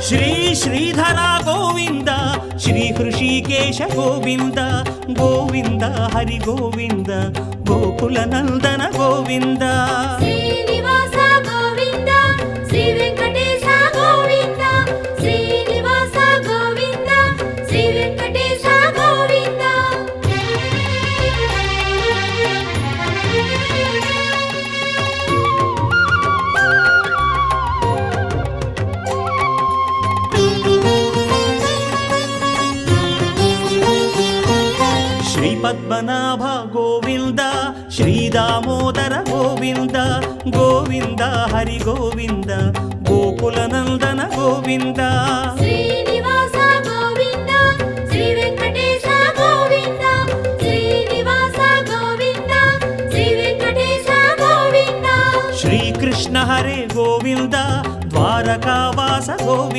Shri Shridhara Govinda, Shri Hrishikesh Govinda, Govinda Hari Govinda, Gokula Nandana Govinda. Srinivasa Govinda, Shri Venkatesha Govinda, Srinivasa Govinda, Shri Venkatesha Govinda. Shri Padmanabha Govinda, Shri Damodar Govinda, Govinda Hari Govinda, Gokula Nandana Govinda. Srinivasa Govinda, Shri Venkatesha Govinda, Srinivasa Govinda, Shri Venkatesha Govinda. Shri Krishna Hare Govinda, ದ್ವಾರಕಾವಾಸ Govinda.